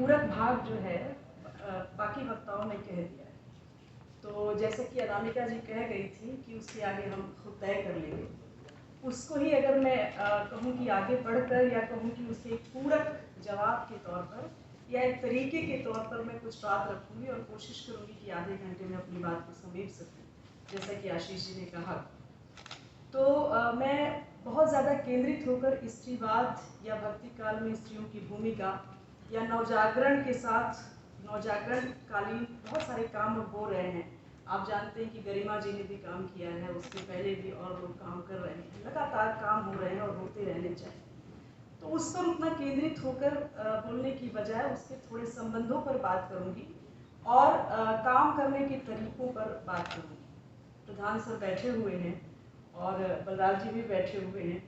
पूरक भाग जो है बाकी वक्ताओं ने कह दिया है। तो जैसे कि अनामिका जी कह गई थी कि उसके आगे हम खुद तय कर लेंगे, उसको ही अगर मैं कहूँ कि आगे बढ़कर या कहूँ कि उसके एक पूरक जवाब के तौर पर या एक तरीके के तौर पर मैं कुछ बात रखूँगी और कोशिश करूँगी कि आधे घंटे में अपनी बात को समेट सकूँ, जैसा कि आशीष जी ने कहा। तो मैं बहुत ज़्यादा केंद्रित होकर स्त्रीवाद या भक्ति काल में स्त्रियों की भूमिका या नवजागरण के साथ नवजागरण कालीन बहुत सारे काम हो रहे हैं। आप जानते हैं कि गरिमा जी ने भी काम किया है, उससे पहले भी और लोग काम कर रहे हैं, लगातार काम हो रहे हैं और होते रहने चाहिए। तो उस पर उतना केंद्रित होकर बोलने की बजाय उसके थोड़े संबंधों पर बात करूंगी और काम करने के तरीकों पर बात करूंगी। प्रधान सर बैठे हुए हैं और बलराज जी भी बैठे हुए हैं,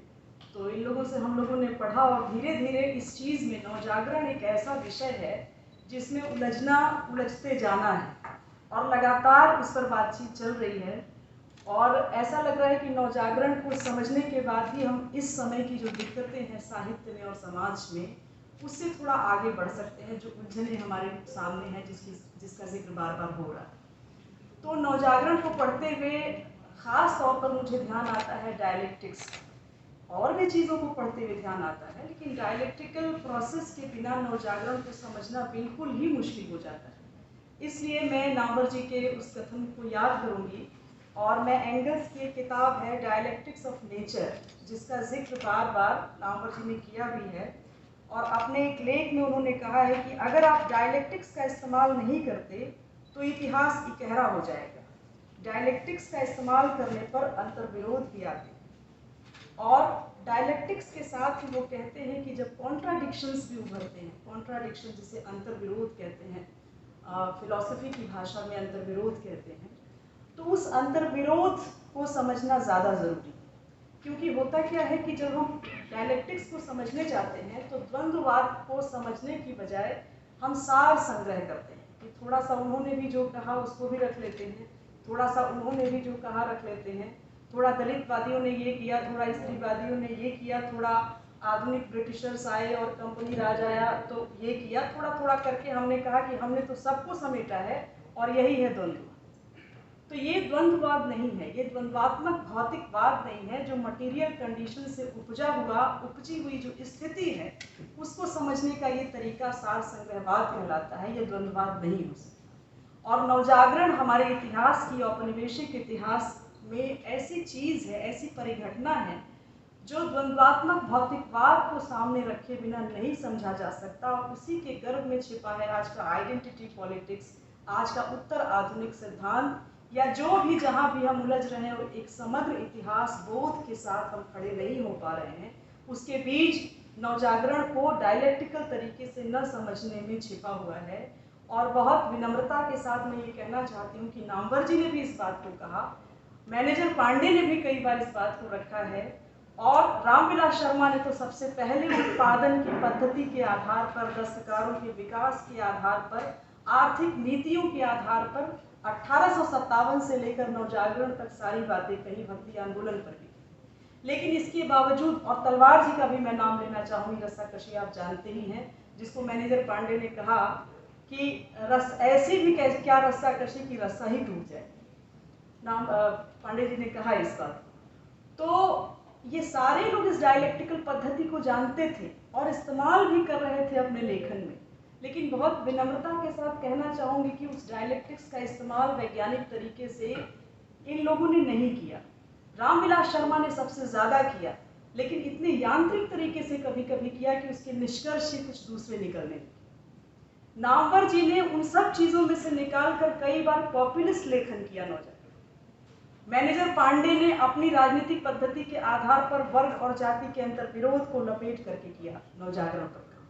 तो इन लोगों से हम लोगों ने पढ़ा और धीरे धीरे इस चीज़ में नवजागरण एक ऐसा विषय है जिसमें उलझते जाना है और लगातार उस पर बातचीत चल रही है। और ऐसा लग रहा है कि नवजागरण को समझने के बाद ही हम इस समय की जो दिक्कतें हैं साहित्य में और समाज में, उससे थोड़ा आगे बढ़ सकते हैं, जो उलझने हमारे सामने हैं, जिसका जिक्र बार बार हो रहा है। तो नवजागरण को पढ़ते हुए ख़ास तौर पर मुझे ध्यान आता है डायलेक्टिक्स, और भी चीज़ों को पढ़ते हुए ध्यान आता है, लेकिन डायलेक्टिकल प्रोसेस के बिना नवजागरण को समझना बिल्कुल ही मुश्किल हो जाता है। इसलिए मैं नामवर जी के उस कथन को याद करूंगी और मैं एंगल्स की किताब है डायलेक्टिक्स ऑफ नेचर, जिसका जिक्र बार बार नामवर जी ने किया भी है और अपने एक लेख में उन्होंने कहा है कि अगर आप डायलेक्टिक्स का इस्तेमाल नहीं करते तो इतिहास इकहरा हो जाएगा। डायलेक्टिक्स का इस्तेमाल करने पर अंतर्विरोध भी आते हैं और डायलेक्टिक्स के साथ ही वो कहते हैं कि जब कॉन्ट्राडिक्शंस भी उभरते हैं, कॉन्ट्राडिक्शन जिसे अंतर्विरोध कहते हैं, फिलॉसफी की भाषा में अंतर्विरोध कहते हैं, तो उस अंतर्विरोध को समझना ज़्यादा ज़रूरी है। क्योंकि होता क्या है कि जब हम डायलेक्टिक्स को समझने जाते हैं तो द्वंद्ववाद को समझने की बजाय हम सार संग्रह करते हैं कि थोड़ा सा उन्होंने भी जो कहा उसको भी रख लेते हैं, थोड़ा सा उन्होंने भी जो कहा रख लेते हैं, थोड़ा दलितवादियों ने ये किया, थोड़ा स्त्रीवादियों ने ये किया, थोड़ा आधुनिक ब्रिटिशर्स आए और कंपनी राज आया तो ये किया, थोड़ा थोड़ा करके हमने कहा कि हमने तो सबको समेटा है और यही है द्वंद्व। तो ये द्वंद्ववाद नहीं है, ये द्वंद्वात्मक भौतिकवाद नहीं है। जो मटेरियल कंडीशन से उपजी हुई जो स्थिति है उसको समझने का ये तरीका सार संग्रहवाद कहलाता है, ये द्वंद्ववाद नहीं हो सकता। और नवजागरण हमारे इतिहास की औपनिवेशिक इतिहास में ऐसी चीज़ है, ऐसी परिघटना है जो द्वंद्वात्मक भौतिकवाद को सामने रखे बिना नहीं समझा जा सकता और उसी के गर्भ में छिपा है आज का आइडेंटिटी पॉलिटिक्स, आज का उत्तर आधुनिक सिद्धांत, या जो भी जहाँ भी हम उलझ रहे हैं और एक समग्र इतिहास बोध के साथ हम खड़े नहीं हो पा रहे हैं, उसके बीच नवजागरण को डायलेक्टिकल तरीके से न समझने में छिपा हुआ है। और बहुत विनम्रता के साथ मैं ये कहना चाहती हूँ कि नामवर जी ने भी इस बात को कहा, मैनेजर पांडे ने भी कई बार इस बात को रखा है और रामविलास शर्मा ने तो सबसे पहले उत्पादन की पद्धति के आधार पर, दस्तकारों के विकास के आधार पर, आर्थिक नीतियों के आधार पर 1857 से लेकर नवजागरण तक सारी बातें कही, भक्ति आंदोलन पर भी। लेकिन इसके बावजूद, और तलवार जी का भी मैं नाम लेना चाहूँगी, रस्साकशी आप जानते ही हैं, जिसको मैनेजर पांडे ने कहा कि ऐसी भी क्या रस्साकशी की रस्सा ही टूट जाए, नाम पांडे जी ने कहा इस बात। तो ये सारे लोग इस डायलेक्टिकल पद्धति को जानते थे और इस्तेमाल भी कर रहे थे अपने लेखन में, लेकिन बहुत विनम्रता के साथ कहना चाहूँगी कि उस डायलेक्टिक्स का इस्तेमाल वैज्ञानिक तरीके से इन लोगों ने नहीं किया। रामविलास शर्मा ने सबसे ज़्यादा किया, लेकिन इतने यांत्रिक तरीके से कभी कभी किया कि उसके निष्कर्ष ही कुछ दूसरे निकलने लगे। नामवर जी ने उन सब चीज़ों में से निकालकर कई बार पॉपुलिस्ट लेखन किया नवजागरण। मैनेजर पांडे ने अपनी राजनीतिक पद्धति के आधार पर वर्ग और जाति के अंतर विरोध को लपेट करके किया नवजागरण पर काम।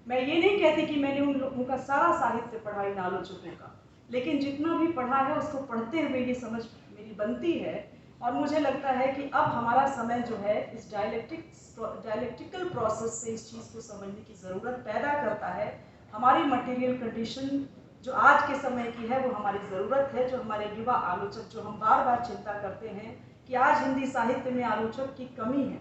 मैं ये नहीं कहती कि मैंने उन लोगों का सारा साहित्य पढ़ा इन आलोचकों का, लेकिन जितना भी पढ़ा है उसको पढ़ते हुए ये समझ मेरी बनती है और मुझे लगता है कि अब हमारा समय जो है इस डायलेक्टिकल प्रोसेस से इस चीज़ को समझने की ज़रूरत पैदा करता है। हमारी मटेरियल कंडीशन जो आज के समय की है वो हमारी ज़रूरत है। जो हमारे युवा आलोचक, जो हम बार बार चिंता करते हैं कि आज हिंदी साहित्य में आलोचक की कमी है,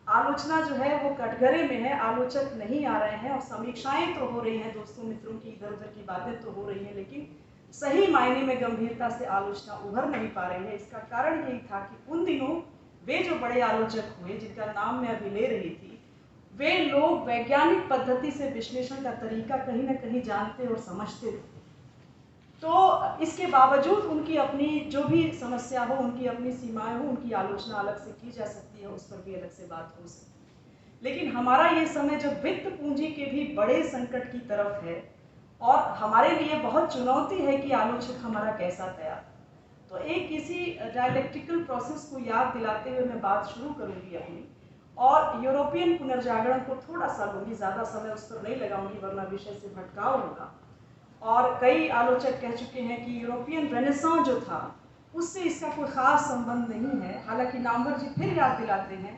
आलोचना जो है वो कटघरे में है, आलोचक नहीं आ रहे हैं और समीक्षाएं तो हो रही हैं दोस्तों मित्रों की, इधर उधर की बातें तो हो रही हैं, लेकिन सही मायने में गंभीरता से आलोचना उभर नहीं पा रही है। इसका कारण यही था कि उन दिनों वे जो बड़े आलोचक हुए, जिनका नाम मैं अभी ले रही थी, वे लोग वैज्ञानिक पद्धति से विश्लेषण का तरीका कहीं ना कहीं जानते और समझते थे। तो इसके बावजूद उनकी अपनी जो भी समस्या हो, उनकी अपनी सीमाएं हो, उनकी आलोचना अलग से की जा सकती है, उस पर भी अलग से बात हो सकती है। लेकिन हमारा ये समय जब वित्त पूंजी के भी बड़े संकट की तरफ है और हमारे लिए बहुत चुनौती है कि आलोचक हमारा कैसा तैयार, तो एक किसी डायलेक्टिकल प्रोसेस को याद दिलाते हुए मैं बात शुरू करूंगी अपनी, और यूरोपियन पुनर्जागरण को थोड़ा सा लूंगी, ज़्यादा समय उस पर नहीं लगाऊंगी वरना विषय से भटकाव होगा। और कई आलोचक कह चुके हैं कि यूरोपियन रेनेसां जो था उससे इसका कोई ख़ास संबंध नहीं है। हालांकि नामवर जी फिर याद दिलाते हैं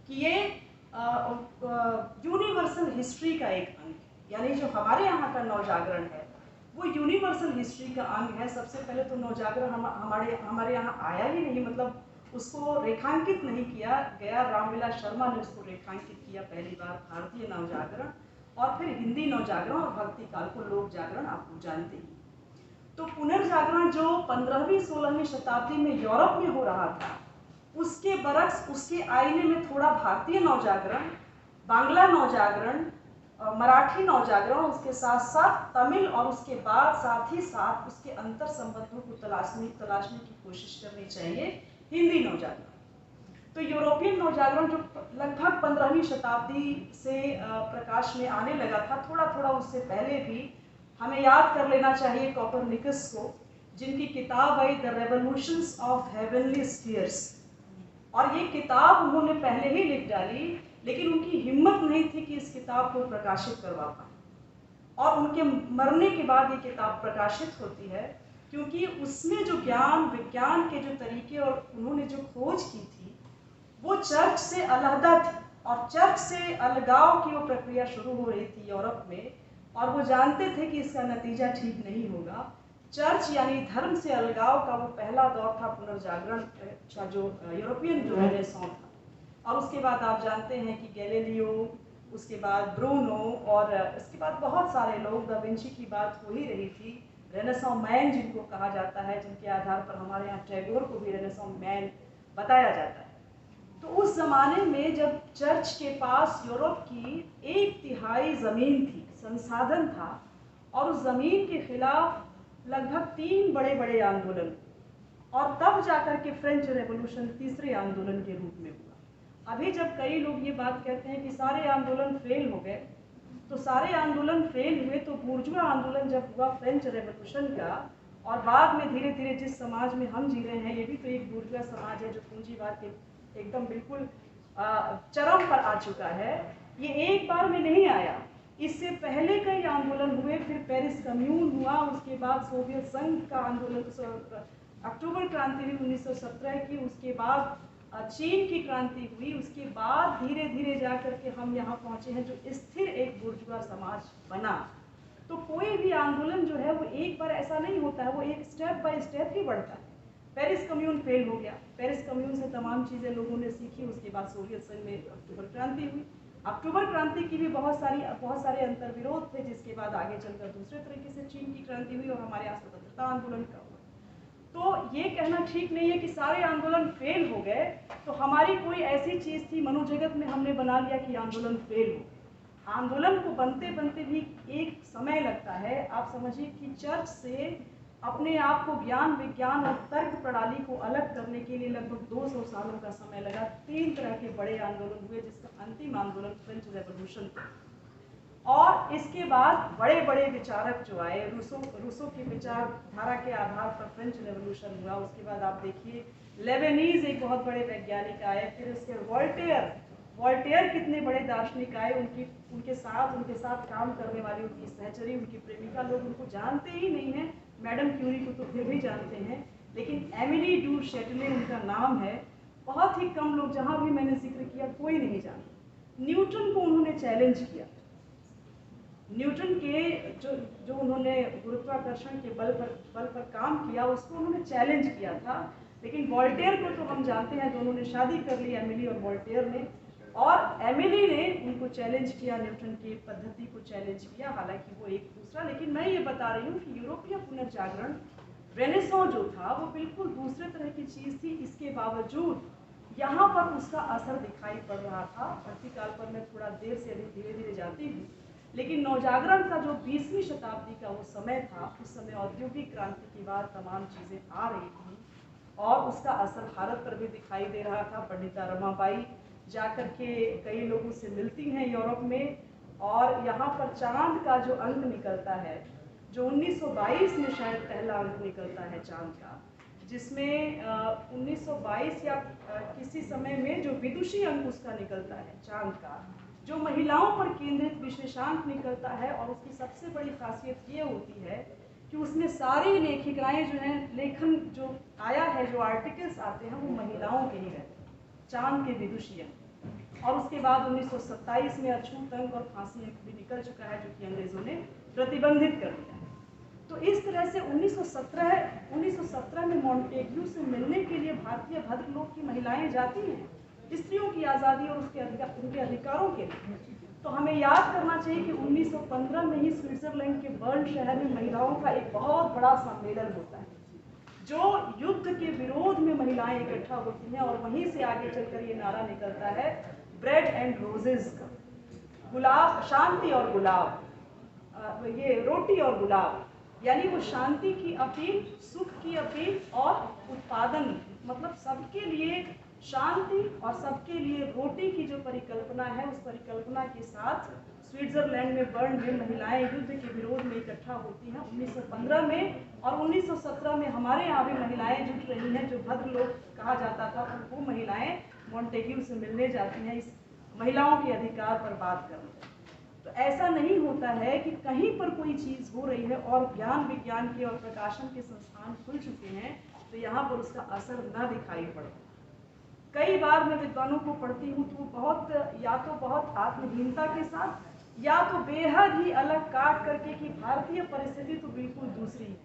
कि ये यूनिवर्सल हिस्ट्री का एक अंग है, यानी जो हमारे यहाँ का नवजागरण है वो यूनिवर्सल हिस्ट्री का अंग है। सबसे पहले तो नवजागरण हमारे यहाँ आया ही नहीं, मतलब उसको रेखांकित नहीं किया गया। रामविलास शर्मा ने उसको रेखांकित किया पहली बार, भारतीय नवजागरण, और फिर हिंदी नवजागरण और भक्ति काल को लोक जागरण आप लोग जानते ही। तो पुनर्जागरण जो 15वीं 16वीं शताब्दी में यूरोप में हो रहा था, उसके बरक्स उसके आईने में थोड़ा भारतीय नवजागरण, बांग्ला नवजागरण, मराठी नवजागरण, उसके साथ साथ तमिल, और उसके बाद साथ ही साथ उसके अंतर संबंधों को तलाशने की कोशिश करनी चाहिए, हिंदी नवजागरण। तो यूरोपियन नवजागरण जो लगभग 15वीं शताब्दी से प्रकाश में आने लगा था, थोड़ा थोड़ा उससे पहले भी हमें याद कर लेना चाहिए कोपरनिकस को, जिनकी किताब आई the revolutions of heavenly spheres, और ये किताब उन्होंने पहले ही लिख डाली, लेकिन उनकी हिम्मत नहीं थी कि इस किताब को प्रकाशित करवा पाए, और उनके मरने के बाद ये किताब प्रकाशित होती है, क्योंकि उसमें जो ज्ञान विज्ञान के जो तरीके और उन्होंने जो खोज की थी वो चर्च से अलहदा थी, और चर्च से अलगाव की वो प्रक्रिया शुरू हो रही थी यूरोप में, और वो जानते थे कि इसका नतीजा ठीक नहीं होगा। चर्च यानी धर्म से अलगाव का वो पहला दौर था पुनर्जागरण का, जो यूरोपियन जो रेनेसां था। और उसके बाद आप जानते हैं कि गैलीलियो, उसके बाद ब्रूनो, और इसके बाद बहुत सारे लोग, दा विंची की बात हो ही रही थी, रेनेसां मैन जिनको कहा जाता है, जिनके आधार पर हमारे यहाँ टैगोर को भी रेनेसां मैन बताया जाता है। तो उस ज़माने में जब चर्च के पास यूरोप की 1/3 ज़मीन थी, संसाधन था, और उस ज़मीन के खिलाफ लगभग 3 बड़े बड़े आंदोलन, और तब जाकर के फ्रेंच रेवोल्यूशन तीसरे आंदोलन के रूप में हुआ। अभी जब कई लोग ये बात कहते हैं कि सारे आंदोलन फेल हो गए, तो सारे आंदोलन फेल हुए तो बुर्जुआ आंदोलन जब हुआ फ्रेंच रेवोल्यूशन का, और बाद में धीरे धीरे जिस समाज में हम जी रहे हैं, ये भी तो एक बुर्जुआ समाज है जो पूंजीवाद के एकदम बिल्कुल चरम पर आ चुका है। ये एक बार में नहीं आया, इससे पहले कई आंदोलन हुए, फिर पेरिस कम्यून हुआ, उसके बाद सोवियत संघ का आंदोलन, अक्टूबर क्रांति हुई 1917 की, उसके बाद चीन की क्रांति हुई, उसके बाद धीरे धीरे जा करके हम यहाँ पहुँचे हैं जो स्थिर एक बुर्जुआ समाज बना। तो कोई भी आंदोलन जो है वो एक बार ऐसा नहीं होता है, वो एक स्टेप बाय स्टेप ही बढ़ता है। पेरिस कम्यून फेल हो गया, पेरिस कम्यून से तमाम चीज़ें लोगों ने सीखी, उसके बाद सोवियत संघ में अक्टूबर क्रांति हुई। अक्टूबर क्रांति की भी बहुत सारे अंतर्विरोध थे, जिसके बाद आगे चलकर दूसरे तरीके से चीन की क्रांति हुई और हमारे यहाँ स्वतंत्रता आंदोलन का हुआ। तो ये कहना ठीक नहीं है कि सारे आंदोलन फेल हो गए, तो हमारी कोई ऐसी चीज़ थी मनोजगत में हमने बना लिया कि आंदोलन फेल हो। आंदोलन को बनते बनते भी एक समय लगता है। आप समझिए कि चर्च से अपने आप को ज्ञान विज्ञान और तर्क प्रणाली को अलग करने के लिए लगभग 200 सालों का समय लगा। 3 तरह के बड़े आंदोलन हुए, जिसका अंतिम आंदोलन फ्रेंच रेवोल्यूशन था। और इसके बाद बड़े बड़े विचारक जो आए, रूसो की विचारधारा के आधार पर फ्रेंच रेवोल्यूशन हुआ। उसके बाद आप देखिए लेबनीज एक बहुत बड़े वैज्ञानिक आए, फिर उसके वोल्टेयर कितने बड़े दार्शनिक आए, उनके साथ काम करने वाली उनकी सहचरी, उनकी प्रेमिका, लोग उनको जानते ही नहीं हैं। मैडम क्यूरी को तो फिर भी जानते हैं, लेकिन एमिली डू शैटले उनका नाम है, बहुत ही कम लोग, जहाँ भी मैंने जिक्र किया कोई नहीं जानता। न्यूटन को उन्होंने चैलेंज किया, न्यूटन के जो उन्होंने गुरुत्वाकर्षण के बल पर काम किया, उसको उन्होंने चैलेंज किया था। लेकिन वोल्टेयर को तो हम जानते हैं, दोनों ने शादी कर ली, एमिली और वोल्टेयर ने, और एमिली ने उनको चैलेंज किया, न्यूटन की पद्धति को चैलेंज किया, हालांकि वो एक दूसरा। लेकिन मैं ये बता रही हूँ कि यूरोपीय पुनर्जागरण रेनेसां जो था वो बिल्कुल दूसरे तरह की चीज़ थी। इसके बावजूद यहाँ पर उसका असर दिखाई पड़ रहा था। भक्तिकाल पर मैं थोड़ा देर से अभी धीरे धीरे जाती हूँ, लेकिन नवजागरण का जो 20वीं शताब्दी का वो समय था, उस समय औद्योगिक क्रांति के बाद तमाम चीज़ें आ रही थी और उसका असर भारत पर भी दिखाई दे रहा था। पंडिता रमाबाई जाकर के कई लोगों से मिलती हैं यूरोप में, और यहाँ पर चांद का जो अंक निकलता है, जो 1922 में शायद पहला अंक निकलता है चांद का, जिसमें 1922 या किसी समय में जो विदुषी अंक उसका निकलता है चांद का, जो महिलाओं पर केंद्रित विशेषांक निकलता है। और उसकी सबसे बड़ी खासियत ये होती है कि उसमें सारी लेखिकाएं जो हैं, लेखन जो आया है, जो आर्टिकल्स आते हैं, वो महिलाओं के ही रहते हैं, चांद के विदुषी अंक। और उसके बाद 1927 में अछूत अंक और फांसी अंक भी निकल चुका है, जो कि अंग्रेजों ने प्रतिबंधित कर दिया है। तो इस तरह से 1917 में मॉन्टेग्यू से मिलने के लिए भारतीय भद्रलोक की महिलाएं जाती हैं, स्त्रियों की आज़ादी और उनके अधिकारों के लिए। तो हमें याद करना चाहिए कि 1915 में ही स्विट्जरलैंड के बर्न शहर में महिलाओं का एक बहुत बड़ा सम्मेलन होता है, जो युद्ध के विरोध में महिलाएं इकट्ठा होती हैं। और वहीं से आगे चलकर ये नारा निकलता है, ब्रेड एंड रोजेस का, गुलाब, शांति और गुलाब, ये रोटी और गुलाब, यानी वो शांति की अपील, सुख की अपील और उत्पादन, मतलब सबके लिए शांति और सबके लिए रोटी की जो परिकल्पना है, उस परिकल्पना के साथ स्विट्जरलैंड में बर्न में महिलाएं युद्ध के विरोध में इकट्ठा होती हैं 1915 में। और 1917 में हमारे यहाँ भी महिलाएं जुट रही हैं, जो भद्रलोक कहा जाता था, तो वो महिलाएं मॉन्टेग्यू से मिलने जाती हैं, इस महिलाओं के अधिकार पर बात करने। तो ऐसा नहीं होता है कि कहीं पर कोई चीज़ हो रही है और ज्ञान विज्ञान के और प्रकाशन के संस्थान खुल चुके हैं, तो यहाँ पर उसका असर न दिखाई पड़ता। कई बार मैं विद्वानों को पढ़ती हूँ तो बहुत, या तो बहुत आत्महीनता के साथ, या तो बेहद ही अलग काट करके कि भारतीय परिस्थिति तो बिल्कुल दूसरी है,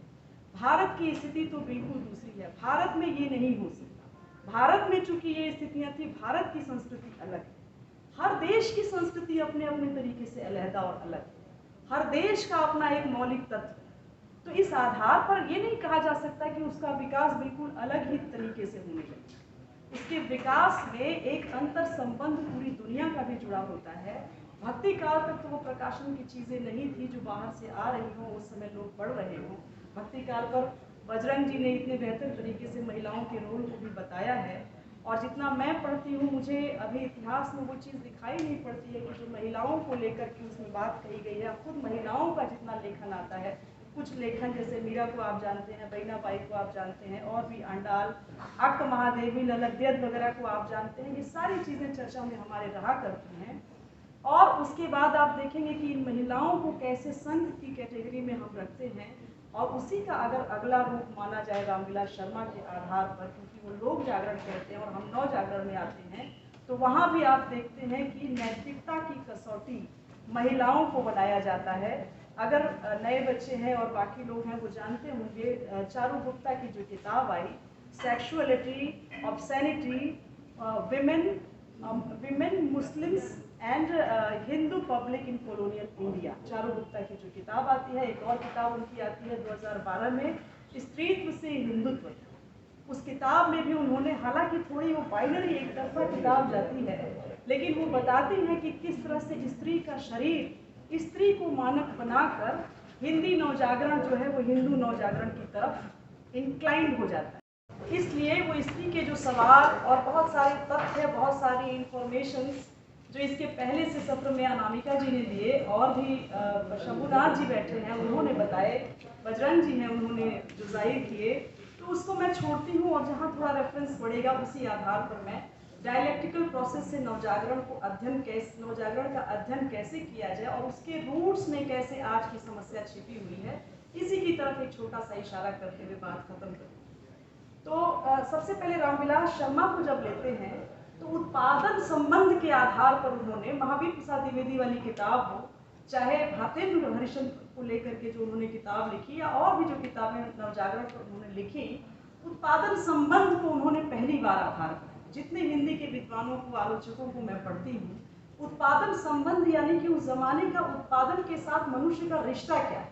भारत की स्थिति तो बिल्कुल दूसरी है, भारत में ये नहीं हो सकता, भारत में चूंकि ये स्थितियाँ थी, भारत की संस्कृति अलग है। हर देश की संस्कृति अपने अपने तरीके से अलहदा और अलग है, हर देश का अपना एक मौलिक तत्व है। तो इस आधार पर ये नहीं कहा जा सकता कि उसका विकास बिल्कुल अलग ही तरीके से होने लगे। उसके विकास में एक अंतर संबंध पूरी दुनिया का भी जुड़ा होता है। भक्ति काल तक तो वो प्रकाशन की चीज़ें नहीं थी जो बाहर से आ रही हों, उस समय लोग पढ़ रहे हों। भक्ति काल पर बजरंग जी ने इतने बेहतर तरीके से महिलाओं के रोल को भी बताया है, और जितना मैं पढ़ती हूँ मुझे अभी इतिहास में वो चीज़ दिखाई नहीं पड़ती है कि जो महिलाओं को लेकर के उसमें बात कही गई है। खुद महिलाओं का जितना लेखन आता है, कुछ लेखन जैसे मीरा को आप जानते हैं, बहिना बाई को आप जानते हैं, और भी आंडाल, अक्क महादेवी, ललद्यत वगैरह को आप जानते हैं, ये सारी चीज़ें चर्चा में हमारे रहा करती हैं। और उसके बाद आप देखेंगे कि इन महिलाओं को कैसे संघ की कैटेगरी में हम रखते हैं, और उसी का अगर अगला रूप माना जाए रामविलास शर्मा के आधार पर, क्योंकि वो लोक जागरण कहते हैं और हम नव जागरण में आते हैं, तो वहाँ भी आप देखते हैं कि नैतिकता की कसौटी महिलाओं को बनाया जाता है। अगर नए बच्चे हैं और बाकी लोग हैं वो जानते होंगे, चारू गुप्ता की जो किताब आई, sexuality, obscenity, women Muslims and Hindu public in colonial India, Charu Gupta की जो किताब आती है। एक और किताब उनकी आती है 2012 में, स्त्रीत्व से हिंदुत्व। उस किताब में भी उन्होंने, हालांकि थोड़ी वो बाइनरी एक तरफा किताब जाती है, लेकिन वो बताती हैं कि किस तरह से स्त्री का शरीर, स्त्री को मानक बनाकर हिंदी नवजागरण जो है वो हिंदू नवजागरण की तरफ इंक्लाइंड हो जाता है। इसलिए वो स्त्री के जो सवाल और बहुत सारे तथ्य, बहुत सारी इंफॉर्मेशंस जो इसके पहले से सत्र में अनामिका जी ने दिए, और भी शंभुनाथ जी बैठे हैं उन्होंने बताए, बजरंग जी हैं उन्होंने जो जाहिर किए, तो उसको मैं छोड़ती हूँ। और जहाँ थोड़ा रेफरेंस बढ़ेगा उसी आधार पर मैं डायलेक्टिकल प्रोसेस से नवजागरण का अध्ययन कैसे किया जाए और उसके रूट्स में कैसे आज की समस्या छिपी हुई है, इसी की तरफ एक छोटा सा इशारा करते हुए बात खत्म करूँ। तो सबसे पहले रामविलास शर्मा को जब लेते हैं तो उत्पादन संबंध के आधार पर उन्होंने महावीर प्रसाद द्विवेदी वाली किताब हो, चाहे भातेंद्र हरिश्चंद्र को लेकर के जो उन्होंने किताब लिखी, या और भी जो किताबें नवजागरण पर उन्होंने लिखी, उत्पादन संबंध को उन्होंने पहली बार आधार बनाया। जितने हिंदी के विद्वानों को, आलोचकों को मैं पढ़ती हूँ, उत्पादन संबंध यानी कि उस जमाने का उत्पादन के साथ मनुष्य का रिश्ता क्या है।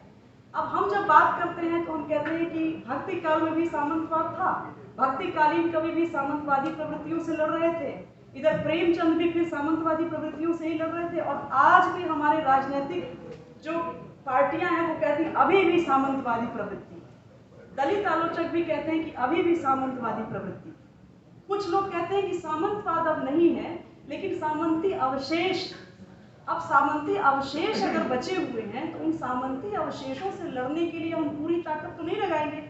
अब हम जब बात करते हैं तो हम कहते हैं कि भक्ति काल में भी सामंतवाद था, भक्तिकालीन कवि भी सामंतवादी प्रवृत्तियों से लड़ रहे थे, इधर प्रेमचंद भी फिर सामंतवादी प्रवृत्तियों से ही लड़ रहे थे, और आज भी हमारे राजनीतिक जो पार्टियां हैं वो कहती हैं अभी भी सामंतवादी प्रवृत्ति। दलित आलोचक भी कहते हैं कि अभी भी सामंतवादी प्रवृत्ति। कुछ लोग कहते हैं कि सामंतवाद अब नहीं है, लेकिन सामंती अवशेष, अब सामंती अवशेष अगर बचे हुए हैं तो उन सामंती अवशेषों से लड़ने के लिए हम पूरी ताकत तो नहीं लगाएंगे,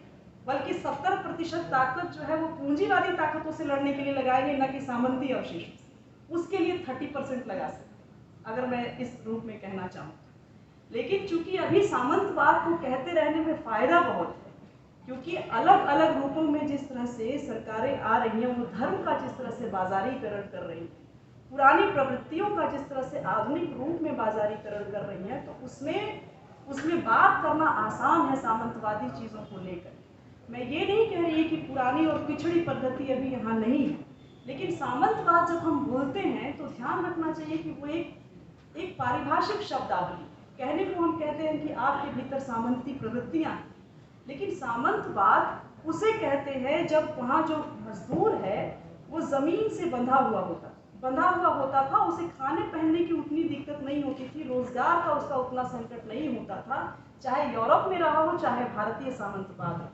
बल्कि 70% ताकत जो है वो पूंजीवादी ताकतों से लड़ने के लिए लगाएंगे, न कि सामंती अवशेषों से। उसके लिए 30% लगा सकते, अगर मैं इस रूप में कहना चाहूँ। लेकिन चूंकि अभी सामंतवाद को कहते रहने में फायदा बहुत है, क्योंकि अलग अलग रूपों में जिस तरह से सरकारें आ रही हैं, वो धर्म का जिस तरह से बाजारीकरण कर रही हैं, पुरानी प्रवृत्तियों का जिस तरह से आधुनिक रूप में बाजारीकरण कर रही हैं, तो उसमें बात करना आसान है सामंतवादी चीज़ों को लेकर। मैं ये नहीं कह रही कि पुरानी और पिछड़ी पद्धति अभी यहाँ नहीं है, लेकिन सामंतवाद जब हम बोलते हैं तो ध्यान रखना चाहिए कि वो एक पारिभाषिक शब्दावली, कहने को हम कहते हैं कि आपके भीतर सामंती प्रवृत्तियाँ हैं, लेकिन सामंतवाद उसे कहते हैं जब वहाँ जो मजदूर है वो ज़मीन से बंधा हुआ होता था, उसे खाने पहनने की उतनी दिक्कत नहीं होती थी, रोजगार का उसका उतना संकट नहीं होता था, चाहे यूरोप में रहा हो चाहे भारतीय सामंतवाद हो,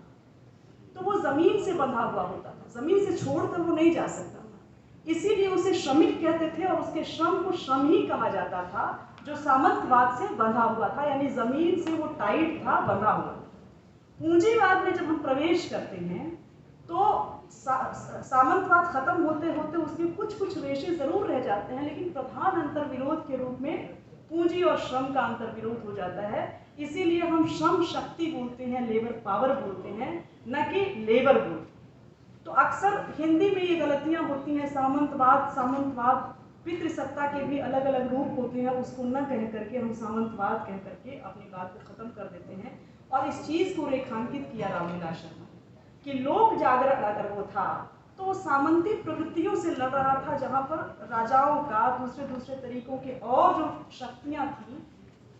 तो वो ज़मीन से बंधा हुआ होता था, ज़मीन से छोड़कर वो नहीं जा सकता था, इसीलिए उसे श्रमिक कहते थे, और उसके श्रम को श्रम ही कहा जाता था जो सामंतवाद से बंधा हुआ था, यानी ज़मीन से वो टाइट था, बंधा हुआ। पूंजीवाद में जब हम प्रवेश करते हैं तो सामंतवाद खत्म होते होते उसमें कुछ रेशे जरूर रह जाते हैं, लेकिन प्रधान अंतर विरोध के रूप में पूंजी और श्रम का अंतर विरोध हो जाता है। इसीलिए हम श्रम शक्ति बोलते हैं, लेबर पावर बोलते हैं, न कि लेबर बोलते। तो अक्सर हिंदी में ये गलतियां होती हैं, सामंतवाद पितृसत्ता के भी अलग अलग रूप होते हैं, उसको न कह करके हम सामंतवाद कह करके अपनी बात को खत्म कर देते हैं। और इस चीज को रेखांकित किया रामविलास शर्मा कि लोक जागरण अगर वो था तो वो सामंती प्रवृत्तियों से लड़ रहा था, जहाँ पर राजाओं का दूसरे तरीकों के और जो शक्तियाँ थी,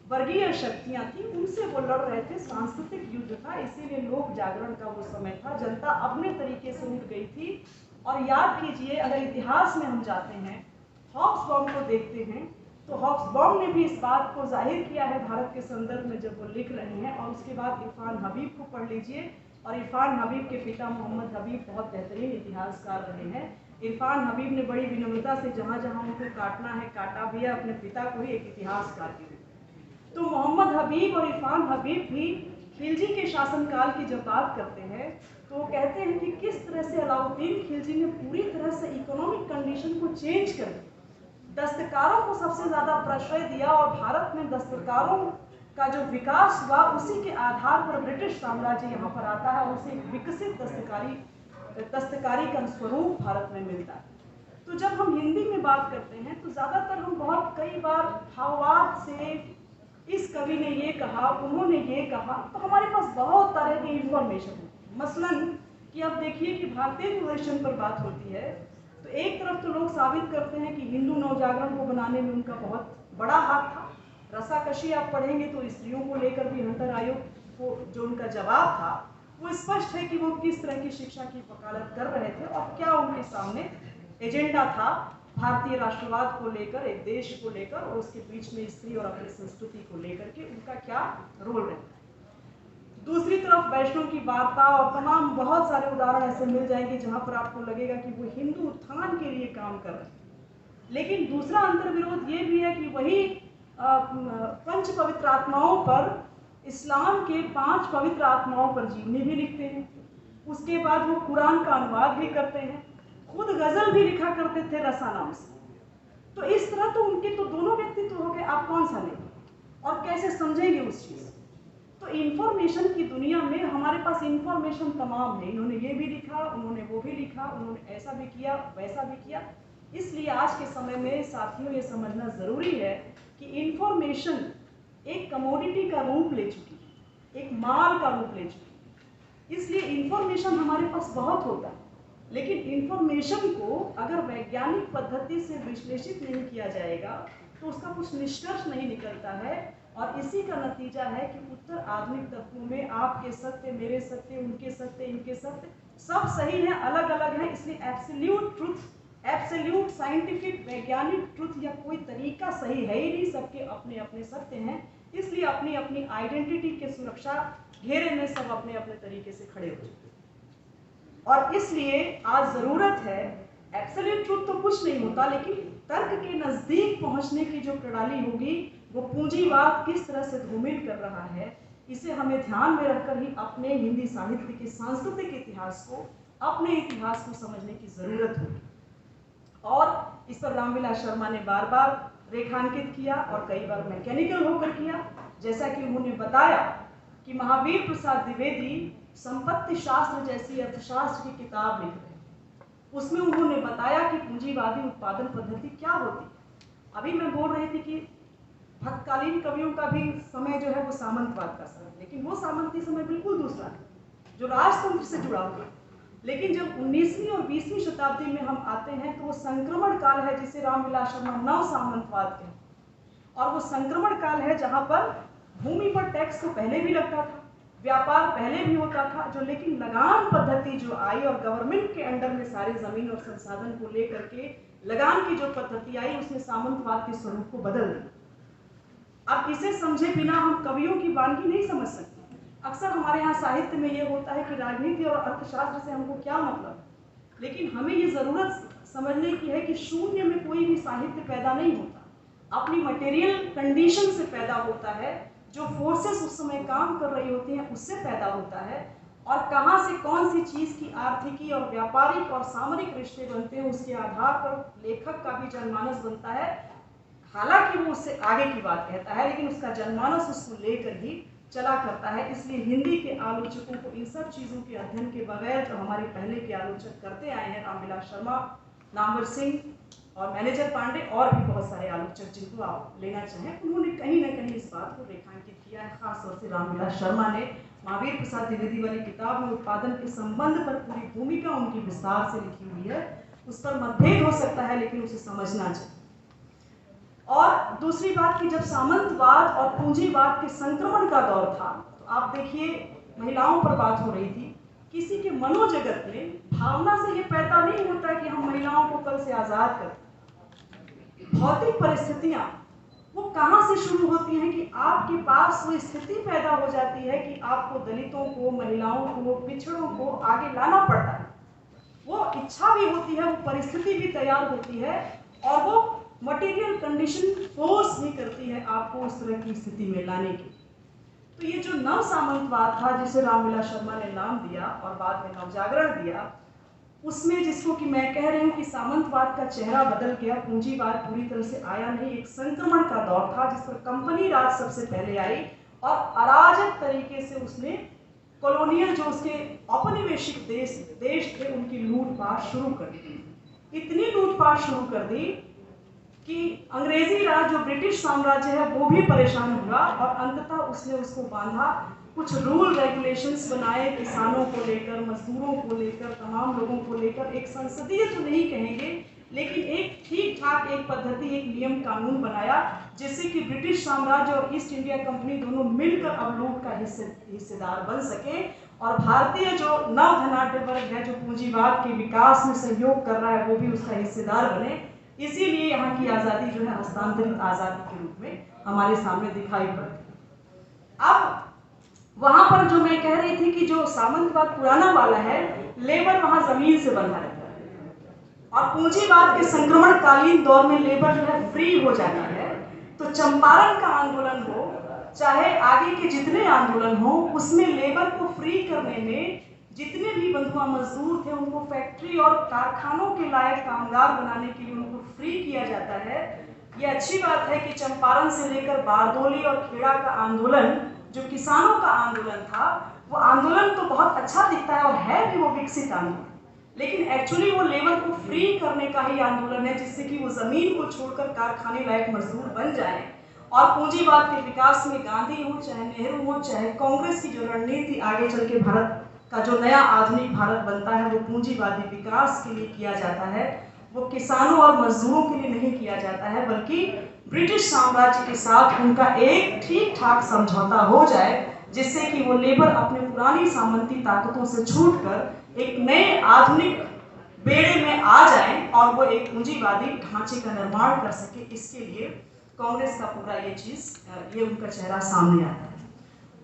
वर्गीय शक्तियाँ थी, उनसे वो लड़ रहे थे, सांस्कृतिक युद्ध था, इसीलिए लोक जागरण का वो समय था, जनता अपने तरीके से उठ गई थी। और याद कीजिए, अगर इतिहास में हम जाते हैं, हॉब्सबॉम को देखते हैं, तो हॉब्सबॉम ने भी इस बात को जाहिर किया है भारत के संदर्भ में जब वो लिख रहे हैं। और उसके बाद इरफान हबीब को पढ़ लीजिए, और इरफान हबीब के पिता मोहम्मद हबीब बहुत बेहतरीन इतिहासकार रहे हैं। इरफान हबीब ने बड़ी विनम्रता से जहाँ जहाँ उनको काटना है काटा भी है, अपने पिता को ही एक इतिहासकार के रूप में। तो मोहम्मद हबीब और इरफान हबीब भी खिलजी के शासनकाल की जब बात करते हैं तो वो कहते हैं कि किस तरह से अलाउद्दीन खिलजी ने पूरी तरह से इकोनॉमिक कंडीशन को चेंज कर दिया, दस्तकारों को सबसे ज़्यादा प्रश्रय दिया, और भारत में दस्तकारों का जो विकास हुआ उसी के आधार पर ब्रिटिश साम्राज्य यहाँ पर आता है, और उसे एक विकसित दस्तकारी का स्वरूप भारत में मिलता है। तो जब हम हिंदी में बात करते हैं तो ज़्यादातर हम बहुत कई बार भाववाद से, इस कवि ने ये कहा, उन्होंने ये कहा, तो हमारे पास बहुत तरह की इंफॉर्मेशन है। मसलन कि अब देखिए कि भारतीय दूरदर्शन पर बात होती है तो एक तरफ तो लोग साबित करते हैं कि हिंदू नवजागरण को बनाने में उनका बहुत बड़ा हाथ था। रसाकशी आप पढ़ेंगे तो स्त्रियों को लेकर भी हंटर आयोग को जो उनका जवाब था वो स्पष्ट है कि वो किस तरह की शिक्षा की वकालत कर रहे थे और क्या उनके सामने एजेंडा था भारतीय राष्ट्रवाद को लेकर, एक देश को लेकर, और उसके बीच में स्त्री और अपनी संस्कृति को लेकर के उनका क्या रोल रहता है। दूसरी तरफ वैष्णव की वार्ता और तमाम बहुत सारे उदाहरण ऐसे मिल जाएंगे जहाँ पर आपको लगेगा कि वो हिंदू उत्थान के लिए काम कर रहे हैं। लेकिन दूसरा अंतर्विरोध ये भी है कि वही पंच पवित्र आत्माओं पर, इस्लाम के 5 पवित्र आत्माओं पर जीवनी भी लिखते हैं, उसके बाद वो कुरान का अनुवाद भी करते हैं, खुद गजल भी लिखा करते थे रसा नाम से। तो इस तरह तो उनके तो दोनों व्यक्तित्व हो गए, आप कौन सा लेंगे और कैसे समझेंगे उस चीज़। तो इंफॉर्मेशन की दुनिया में हमारे पास इंफॉर्मेशन तमाम है, इन्होंने ये भी लिखा, उन्होंने वो भी लिखा, उन्होंने ऐसा भी किया, वैसा भी किया। इसलिए आज के समय में साथियों ये समझना ज़रूरी है कि इंफॉर्मेशन एक कमोडिटी का रूप ले चुकी है, एक माल का रूप ले चुकी है। इसलिए इंफॉर्मेशन हमारे पास बहुत होता है, लेकिन इंफॉर्मेशन को अगर वैज्ञानिक पद्धति से विश्लेषित नहीं किया जाएगा तो उसका कुछ निष्कर्ष नहीं निकलता है। और इसी का नतीजा है कि उत्तर आधुनिक तत्वों में आपके सत्य, मेरे सत्य, उनके सत्य, इनके सत्य सब सही हैं, अलग अलग हैं। इसलिए एब्सोल्यूट ट्रुथ, एब्सोल्यूट साइंटिफिक वैज्ञानिक ट्रुथ या कोई तरीका सही है ही नहीं, सबके अपने अपने सत्य हैं। इसलिए अपनी अपनी आइडेंटिटी के सुरक्षा घेरे में सब अपने अपने तरीके से खड़े हो चुके हैं। और इसलिए आज ज़रूरत है, एब्सोल्यूट ट्रुथ तो कुछ नहीं होता, लेकिन तर्क के नज़दीक पहुंचने की जो प्रणाली होगी वो पूंजीवाद किस तरह से धूमिल कर रहा है, इसे हमें ध्यान में रखकर ही अपने हिंदी साहित्य के सांस्कृतिक इतिहास को, अपने इतिहास को समझने की ज़रूरत होगी। और इस पर रामविलास शर्मा ने बार बार रेखांकित किया और कई बार मैकेनिकल होकर किया। जैसा कि उन्होंने बताया कि महावीर प्रसाद द्विवेदी संपत्ति शास्त्र जैसी अर्थशास्त्र की किताब लिख रहे हैं, उसमें उन्होंने बताया कि पूंजीवादी उत्पादन पद्धति क्या होती है। अभी मैं बोल रही थी कि भक्तकालीन कवियों का भी समय जो है वो सामंतवाद का समय, लेकिन वो सामंती समय बिल्कुल दूसरा है जो राजतंत्र से जुड़ा हुआ है। लेकिन जब 19वीं और 20वीं शताब्दी में हम आते हैं तो वो संक्रमण काल है जिसे रामविलास शर्मा नव सामंतवाद कहते हैं। और वो संक्रमण काल है जहाँ पर भूमि पर टैक्स तो पहले भी लगता था, व्यापार पहले भी होता था, जो लेकिन लगान पद्धति जो आई और गवर्नमेंट के अंडर में सारे जमीन और संसाधन को लेकर के लगान की जो पद्धति आई उसने सामंतवाद के स्वरूप को बदल दिया। अब इसे समझे बिना हम कवियों की वानगी नहीं समझ सकते। अक्सर हमारे यहाँ साहित्य में ये होता है कि राजनीति और अर्थशास्त्र से हमको क्या मतलब, लेकिन हमें ये ज़रूरत समझने की है कि शून्य में कोई भी साहित्य पैदा नहीं होता, अपनी मटेरियल कंडीशन से पैदा होता है, जो फोर्सेस उस समय काम कर रही होती हैं उससे पैदा होता है। और कहाँ से कौन सी चीज़ की आर्थिकी और व्यापारिक और सामरिक रिश्ते बनते हैं उसके आधार पर लेखक का भी जनमानस बनता है। हालांकि वो उससे आगे की बात कहता है, लेकिन उसका जनमानस उसको लेकर ही चला करता है। इसलिए हिंदी के आलोचकों को इन सब चीज़ों के अध्ययन के बगैर तो हमारे पहले के आलोचक करते आए हैं, रामविलास शर्मा, नामवर सिंह और मैनेजर पांडे और भी बहुत सारे आलोचक जिनको आप लेना चाहें, उन्होंने कहीं ना कहीं इस बात को रेखांकित किया है। खासतौर से रामविलास शर्मा ने महावीर प्रसाद द्विवेदी वाली किताब में उत्पादन के संबंध पर पूरी भूमिका उनकी विस्तार से लिखी हुई है। उस पर मतभेद हो सकता है लेकिन उसे समझना चाहिए। और दूसरी बात कि जब सामंतवाद और पूंजीवाद के संक्रमण का दौर था तो आप देखिए महिलाओं पर बात हो रही थी। किसी के मनोजगत में भावना से ये पैदा नहीं होता कि हम महिलाओं को कल से आज़ाद करें। भौतिक परिस्थितियां वो कहाँ से शुरू होती हैं कि आपके पास वो स्थिति पैदा हो जाती है कि आपको दलितों को, महिलाओं को, पिछड़ों को आगे लाना पड़ता है। वो इच्छा भी होती है, वो परिस्थिति भी तैयार होती है और वो मटेरियल कंडीशन फोर्स भी करती है आपको उस तरह की स्थिति में लाने की। तो ये जो नव सामंतवाद था जिसे रामविलास शर्मा ने नाम दिया और बाद में नवजागरण दिया, उसमें जिसको कि मैं कह रही हूँ कि सामंतवाद का चेहरा बदल गया, पूंजीवाद पूरी तरह से आया नहीं, एक संक्रमण का दौर था जिस पर कंपनी राज सबसे पहले आई और अराजक तरीके से उसने कॉलोनियल जो उसके औपनिवेशिक देश थे उनकी लूटपाट शुरू कर दी। इतनी लूटपाट शुरू कर दी कि अंग्रेजी राज जो ब्रिटिश साम्राज्य है वो भी परेशान हुआ और अंततः उसने उसको बांधा। कुछ रूल रेगुलेशंस बनाए किसानों को लेकर, मजदूरों को लेकर, तमाम लोगों को लेकर। एक संसदीय तो नहीं कहेंगे लेकिन एक ठीक ठाक एक पद्धति, एक नियम कानून बनाया जिससे कि ब्रिटिश साम्राज्य और ईस्ट इंडिया कंपनी दोनों मिलकर अब लूट का हिस्सेदार बन सके और भारतीय जो नव धनाढ्य वर्ग है जो पूंजीवाद के विकास में सहयोग कर रहा है वो भी उसका हिस्सेदार बने। इसीलिए यहाँ की आज़ादी जो है हस्तांतरित आज़ादी के रूप में हमारे सामने दिखाई पड़ती। अब वहाँ पर जो मैं कह रही थी कि जो सामंतवाद पुराना वाला है, लेबर वहाँ जमीन से बंधा रहता है और पूंजीवाद के संक्रमणकालीन दौर में लेबर जो है फ्री हो जाता है। तो चंपारण का आंदोलन हो चाहे आगे के जितने आंदोलन हो, उसमें लेबर को फ्री करने में जितने भी बंधुआ मजदूर थे उनको फैक्ट्री और कारखानों के लायक कामगार बनाने के लिए उनको फ्री किया जाता है। ये अच्छी बात है कि चंपारण से लेकर बारदोली और खेड़ा का आंदोलन जो किसानों का आंदोलन था, वो आंदोलन तो बहुत अच्छा दिखता है और है भी वो विकसित आंदोलन, लेकिन एक्चुअली वो लेबर को फ्री करने का ही आंदोलन है जिससे कि वो जमीन को छोड़कर कारखाने लायक मजदूर बन जाए। और पूंजीवाद के विकास में गांधी हो चाहे नेहरू हो चाहे कांग्रेस की जो रणनीति आगे चल के भारत का जो नया आधुनिक भारत बनता है वो पूंजीवादी विकास के लिए किया जाता है, वो किसानों और मजदूरों के लिए नहीं किया जाता है, बल्कि ब्रिटिश साम्राज्य के साथ उनका एक ठीक ठाक समझौता हो जाए, जिससे कि वो लेबर अपने पुरानी सामंती ताकतों से छूटकर एक नए आधुनिक बेड़े में आ जाएं और वो एक पूंजीवादी ढांचे का निर्माण कर सके। इसके लिए कांग्रेस का पूरा ये उनका चेहरा सामने आता है।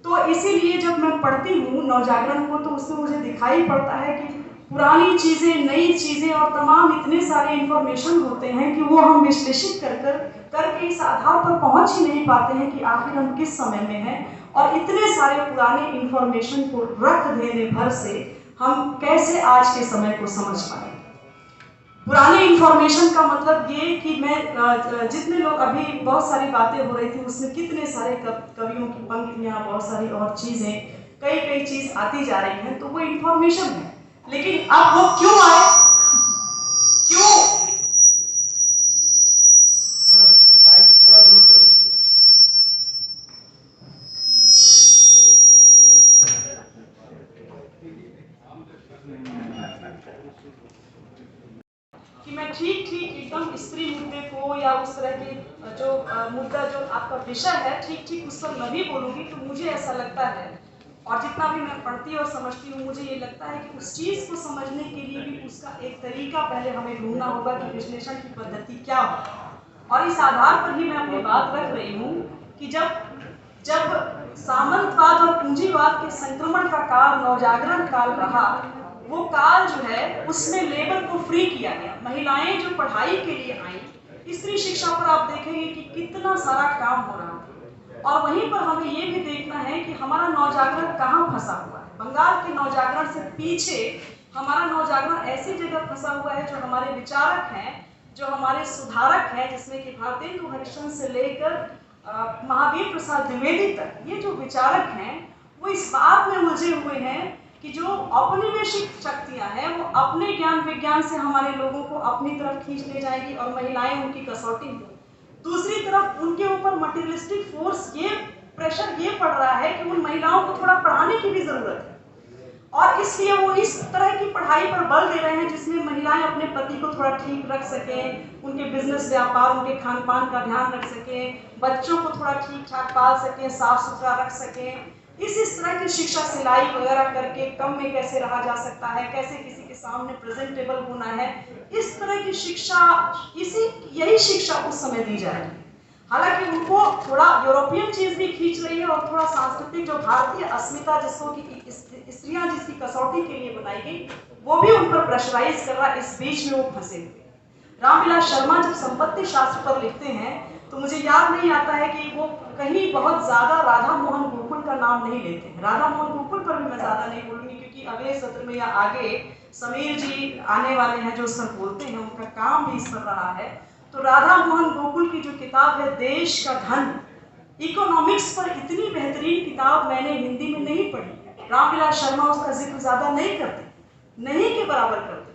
तो इसीलिए जब मैं पढ़ती हूँ नवजागरण को, तो उसमें मुझे दिखाई पड़ता है कि पुरानी चीजें, नई चीजें और तमाम इतने सारे इंफॉर्मेशन होते हैं कि वो हम विश्लेषित करके इस आधार पर पहुंच ही नहीं पाते हैं कि आखिर हम किस समय में हैं, और इतने सारे पुराने इंफॉर्मेशन को रख देने भर से हम कैसे आज के समय को समझ पाए। पुराने इंफॉर्मेशन का मतलब ये कि मैं जितने लोग, अभी बहुत सारी बातें हो रही थी उसमें कितने सारे कवियों की पंक्तियां, बहुत सारी और चीजें, कई चीज आती जा रही हैं, तो वो इंफॉर्मेशन है। लेकिन अब वो क्यों आए, क्यों, माइक थोड़ा दूर कर लीजिए। कि मैं ठीक एकदम स्त्री मुद्दे को या उस तरह के जो मुद्दा जो आपका विषय है ठीक उस पर नहीं बोलूंगी। तो मुझे ऐसा लगता है, और जितना भी मैं पढ़ती और समझती हूँ, मुझे ये लगता है कि उस चीज़ को समझने के लिए भी उसका एक तरीका पहले हमें ढूंढना होगा कि विश्लेषण की पद्धति क्या हो। और इस आधार पर ही मैं अपनी बात रख रही हूँ कि जब सामंतवाद और पूंजीवाद के संक्रमण का काल नवजागरण काल रहा, वो काल जो है उसमें लेबर को फ्री किया गया। महिलाएं जो पढ़ाई के लिए आई, स्त्री शिक्षा पर आप देखेंगे कि कितना सारा काम हो रहा है। और वहीं पर हमें ये भी देखना है कि हमारा नवजागरण कहाँ फंसा हुआ है। बंगाल के नवजागरण से पीछे हमारा नवजागरण ऐसी जगह फंसा हुआ है, जो हमारे विचारक हैं, जो हमारे सुधारक हैं, जिसमें कि भारतेंदु हरिश्चंद्र से लेकर महावीर प्रसाद द्विवेदी तक, ये जो विचारक हैं वो इस बात में उलझे हुए हैं कि जो औपनिवेशिक शक्तियां हैं वो अपने ज्ञान विज्ञान से हमारे लोगों को अपनी तरफ खींच ले जाएगी और महिलाएं उनकी कसौटी में। दूसरी तरफ उनके ऊपर मटेरियलिस्टिक फोर्स, ये प्रेशर ये पड़ रहा है कि उन महिलाओं को थोड़ा पढ़ाने की भी जरूरत है, और इसलिए वो इस तरह की पढ़ाई पर बल दे रहे हैं जिसमें महिलाएं अपने पति को थोड़ा ठीक रख सकें, उनके बिजनेस व्यापार, उनके खान पान का ध्यान रख सकें, बच्चों को थोड़ा ठीक ठाक पाल सकें, साफ सुथरा रख सकें। इस तरह की शिक्षा, सिलाई वगैरह करके कम में कैसे रहा जा सकता है, कैसे किसी के सामने प्रेजेंटेबल होना है, इस तरह की शिक्षा, यही शिक्षा उस समय दी जा रही है। हालांकि उनको थोड़ा यूरोपियन चीज भी खींच रही है और थोड़ा सांस्कृतिक जो भारतीय अस्मिता जिसको कि स्त्रियां जिसकी कसौटी के लिए बनाई गई, वो भी उन पर प्रेशराइज कर रहा है। इस बीच में वो फंसे हुए। रामविलास शर्मा जब संपत्ति शास्त्र पर लिखते हैं तो मुझे याद नहीं आता है कि वो कहीं बहुत ज्यादा राधा मोहन गोकुल का नाम नहीं लेते हैं। राधा मोहन गोकुल पर भी मैं ज्यादा नहीं बोलूंगी, क्योंकि अगले सत्र में या आगे समीर जी आने वाले हैं जो उस पर बोलते हैं, उनका काम भी इस पर रहा है। तो राधा मोहन गोकुल की जो किताब है देश का धन, इकोनॉमिक्स पर इतनी बेहतरीन किताब मैंने हिंदी में नहीं पढ़ी। रामविलास शर्मा उसका जिक्र ज्यादा नहीं करते, नहीं के बराबर करते।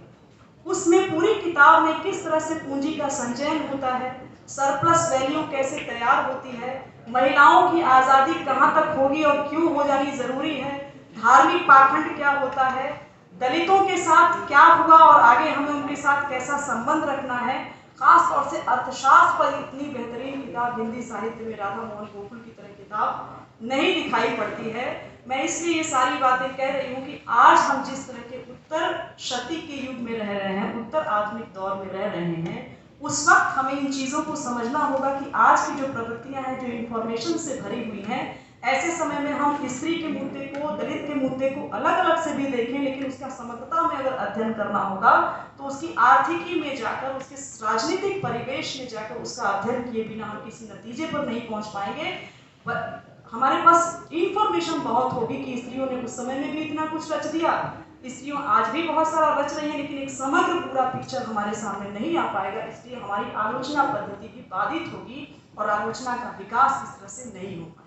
उसमें पूरी किताब में किस तरह से पूंजी का संचयन होता है, सरप्लस वैल्यू कैसे तैयार होती है, महिलाओं की आज़ादी कहाँ तक होगी और क्यों हो जानी जरूरी है, धार्मिक पाखंड क्या होता है, दलितों के साथ क्या हुआ और आगे हमें उनके साथ कैसा संबंध रखना है, खास तौर से अर्थशास्त्र पर इतनी बेहतरीन किताब हिंदी साहित्य में राधा मोहन गोकुल की तरह किताब नहीं दिखाई पड़ती है। मैं इसलिए ये सारी बातें कह रही हूँ कि आज हम जिस तरह के उत्तर शती के युग में रह रहे हैं, उत्तर आधुनिक दौर में रह रहे हैं, उस वक्त हमें इन चीज़ों को समझना होगा कि आज की जो प्रवृत्तियां हैं, जो इंफॉर्मेशन से भरी हुई हैं, ऐसे समय में हम स्त्री के मुद्दे को, दलित के मुद्दे को अलग अलग से भी देखें, लेकिन उसका समग्रता में अगर अध्ययन करना होगा तो उसकी आर्थिकी में जाकर, उसके राजनीतिक परिवेश में जाकर उसका अध्ययन किए बिना हम किसी नतीजे पर नहीं पहुंच पाएंगे। हमारे पास इंफॉर्मेशन बहुत होगी कि स्त्रियों ने उस समय में भी इतना कुछ रच दिया, स्त्रियों आज भी बहुत सारा रच रही है, लेकिन एक समग्र पूरा पिक्चर हमारे सामने नहीं आ पाएगा। इसलिए हमारी आलोचना पद्धति भी बाधित होगी और आलोचना का विकास इस तरह से नहीं हो पाएगा।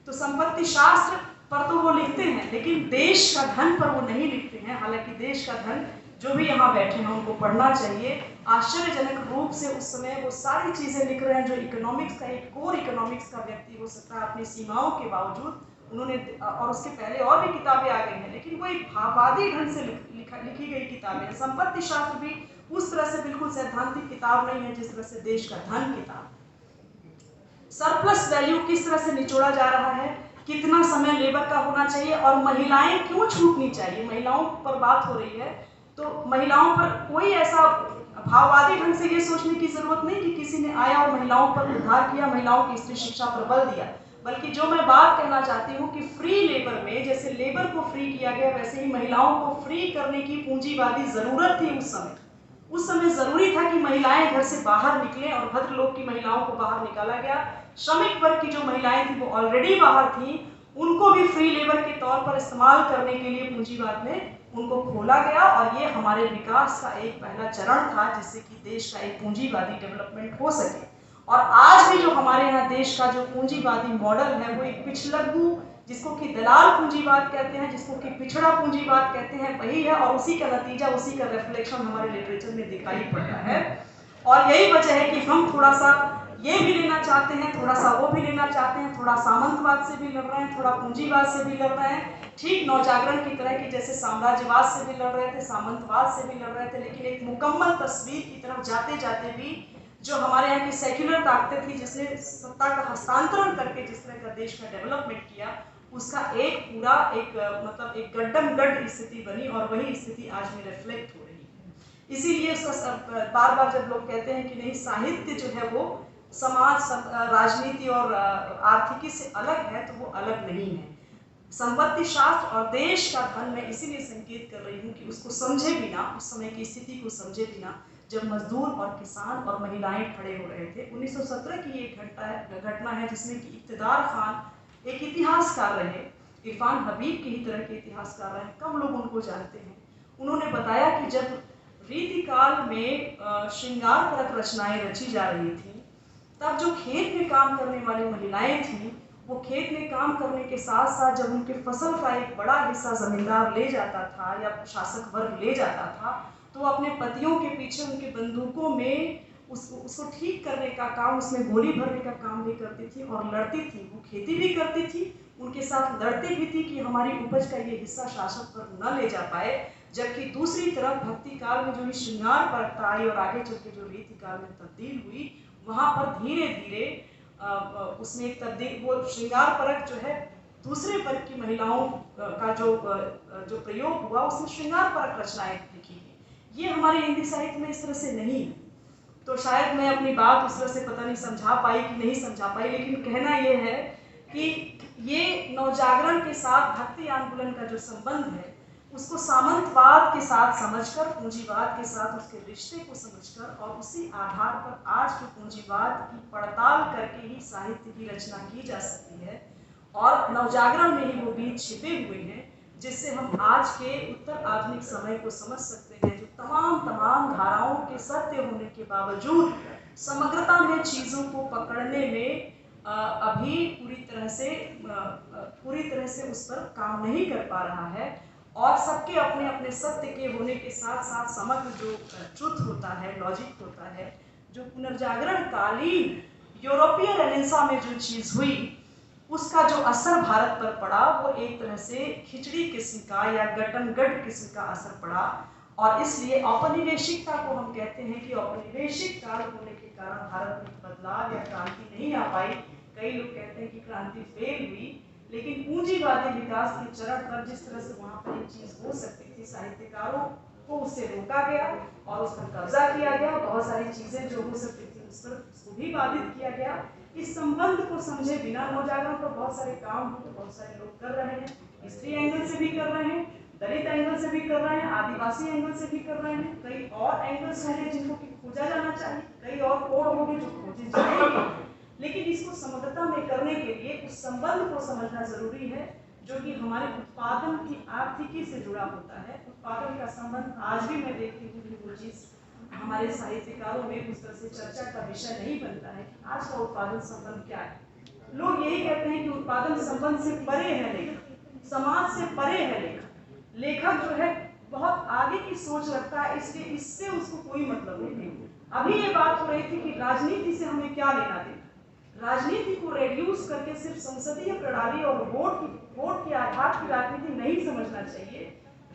तो संपत्ति शास्त्र पर तो वो लिखते हैं, लेकिन देश का धन पर वो नहीं लिखते हैं। हालांकि देश का धन जो भी यहाँ बैठे हैं उनको पढ़ना चाहिए। आश्चर्यजनक रूप से उस समय वो सारी चीजें लिख रहे हैं जो इकोनॉमिक्स का, एक कोर इकोनॉमिक्स का व्यक्ति हो सकता है अपनी सीमाओं के बावजूद उन्होंने, और उसके पहले और भी किताबें आ गई हैं, लेकिन वो एक भाववादी ढंग से लिखी गई किताबें हैं। संपत्ति शास्त्र भी उस तरह से बिल्कुल सैद्धांतिक किताब नहीं है जिस तरह से देश का धन किताब। सरप्लस वैल्यू किस तरह से निचोड़ा जा रहा है, कितना समय लेबर का होना चाहिए और महिलाएं क्यों छूटनी चाहिए, महिलाओं पर बात हो रही है तो महिलाओं पर कोई ऐसा भाववादी ढंग से ये सोचने की जरूरत नहीं कि किसी ने आया और महिलाओं पर उद्धार किया, महिलाओं की स्त्री शिक्षा पर बल दिया, बल्कि जो मैं बात कहना चाहती हूँ कि फ्री लेबर में जैसे लेबर को फ्री किया गया वैसे ही महिलाओं को फ्री करने की पूंजीवादी जरूरत थी। उस समय जरूरी था कि महिलाएं घर से बाहर निकलें और भद्रलोक की महिलाओं को बाहर निकाला गया। श्रमिक वर्ग की जो महिलाएं थी वो ऑलरेडी बाहर थी, उनको भी फ्री लेबर के तौर पर इस्तेमाल करने के लिए पूंजीवाद में उनको खोला गया और ये हमारे विकास का एक पहला चरण था जिससे कि देश का एक पूंजीवादी डेवलपमेंट हो सके। और आज भी जो हमारे यहाँ देश का जो पूंजीवादी मॉडल है वो एक पिछलग्गू, जिसको कि दलाल पूंजीवाद कहते हैं, जिसको कि पिछड़ा पूंजीवाद कहते हैं, वही है और उसी का नतीजा, उसी का रिफ्लेक्शन हमारे लिटरेचर में दिखाई पड़ता है। और यही वजह है कि हम थोड़ा सा ये भी लेना चाहते हैं, थोड़ा सा वो भी लेना चाहते हैं, थोड़ा सामंतवाद से भी लड़ रहे हैं, थोड़ा पूंजीवाद से भी लड़ रहे हैं, ठीक नवजागरण की तरह की जैसे साम्राज्यवाद से भी लड़ रहे थे, सामंतवाद से भी लड़ रहे थे, लेकिन एक मुकम्मल तस्वीर की तरफ जाते जाते भी जो हमारे यहाँ की सेक्युलर ताकतें थी जिसने सत्ता का हस्तांतरण करके जिस तरह का देश का डेवलपमेंट किया, उसका एक पूरा एक मतलब एक गड्ढमगढ़ स्थिति बनी और वही स्थिति आज में रिफ्लेक्ट हो रही है। इसीलिए उसका बार बार जब लोग कहते हैं कि नहीं साहित्य जो है वो समाज राजनीति और आर्थिकी से अलग है, तो वो अलग नहीं है। संपत्ति शास्त्र और देश का धन मैं इसीलिए संकेत कर रही हूँ कि उसको समझे बिना, उस समय की स्थिति को समझे बिना, जब मजदूर और किसान और महिलाएं खड़े हो रहे थे। 1917 की एक घटना है जिसमें कि इक़्तिदार खान एक इतिहासकार रहे, इरफान हबीब की ही तरह के इतिहासकार रहे, कम लोग उनको जानते हैं। उन्होंने बताया कि जब रीतिकाल में श्रृंगार परक रचनाएं रची जा रही थी, तब जो खेत में काम करने वाली महिलाएं थीं, वो खेत में काम करने के साथ साथ जब उनके फसल का एक बड़ा हिस्सा जमींदार ले जाता था या शासक वर्ग ले जाता था, तो वो अपने पतियों के पीछे उनके बंदूकों में उसको ठीक करने का काम, उसमें गोली भरने का काम भी करती थी और लड़ती थी। वो खेती भी करती थी, उनके साथ लड़ती भी थी कि हमारी उपज का ये हिस्सा शासक वर्ग न ले जा पाए। जबकि दूसरी तरफ भक्ति काल में जो श्रृंगार परकता आई और आगे चल के जो रीति काल में तब्दील हुई, वहाँ पर धीरे धीरे उसमें एक तब्दील, वो श्रृंगार परक जो है दूसरे वर्ग की महिलाओं का जो प्रयोग हुआ, उसमें श्रृंगार परक रचनाएं लिखी गई। ये हमारे हिंदी साहित्य में इस तरह से नहीं है। तो शायद मैं अपनी बात उस तरह से पता नहीं समझा पाई कि नहीं समझा पाई, लेकिन कहना ये है कि ये नवजागरण के साथ भक्ति आंदोलन का जो संबंध है उसको सामंतवाद के साथ समझकर, पूंजीवाद के साथ उसके रिश्ते को समझकर और उसी आधार पर आज के पूंजीवाद की पड़ताल करके ही साहित्य की रचना की जा सकती है। और नवजागरण में ही वो बीज छिपे हुए हैं जिससे हम आज के उत्तर आधुनिक समय को समझ सकते हैं, जो तमाम धाराओं के सत्य होने के बावजूद समग्रता में चीज़ों को पकड़ने में अभी पूरी तरह से उस पर काम नहीं कर पा रहा है। और सबके अपने अपने सत्य के होने के साथ साथ समग्र जो ट्रुथ होता है, लॉजिक होता है, जो पुनर्जागरण कालीन यूरोपीय रेनेसां में जो चीज़ हुई उसका जो असर भारत पर पड़ा वो एक तरह से खिचड़ी किस्म का या गटनगढ़ किस्म का असर पड़ा। और इसलिए औपनिवेशिकता को हम कहते हैं कि औपनिवेशिक काल होने के कारण भारत में बदलाव या क्रांति नहीं आ पाई। कई लोग कहते हैं कि क्रांति फेल हुई, लेकिन पूंजीवादी विकास के चरण पर जिस तरह से वहाँ पर एक चीज़ हो सकती थी, साहित्यकारों को उससे रोका गया और उस पर कब्जा किया गया। बहुत सारी चीज़ें जो हो सकती थी उस पर उसको भी बाधित किया गया। इस संबंध को समझे बिना नवजागरण पर बहुत सारे काम हो, बहुत सारे लोग कर रहे हैं, स्त्री एंगल से भी कर रहे हैं, दलित एंगल से भी कर रहे हैं, आदिवासी एंगल से भी कर रहे हैं, कई और एंगल्स हैं जिनको कि खोजा जाना चाहिए, कई और कोण होंगे जो खोजे जाएंगे। लेकिन इसको समग्रता में करने के लिए उस संबंध को समझना जरूरी है जो कि हमारे उत्पादन की आर्थिकी से जुड़ा होता है। उत्पादन का संबंध आज भी मैं देखती हूँ कि वो चीज़ हमारे साहित्यकारों में उस तरह से चर्चा का विषय नहीं बनता है कि आज का उत्पादन संबंध क्या है। लोग यही कहते हैं कि उत्पादन संबंध से परे है लेखक, समाज से परे है लेखक, लेखक जो है बहुत आगे की सोच रखता है, इसलिए इससे उसको कोई मतलब नहीं है। अभी ये बात हो रही थी कि राजनीति से हमें क्या लेना देना, राजनीति को रेड्यूस करके सिर्फ संसदीय प्रणाली और वोट के आधार की राजनीति नहीं समझना चाहिए।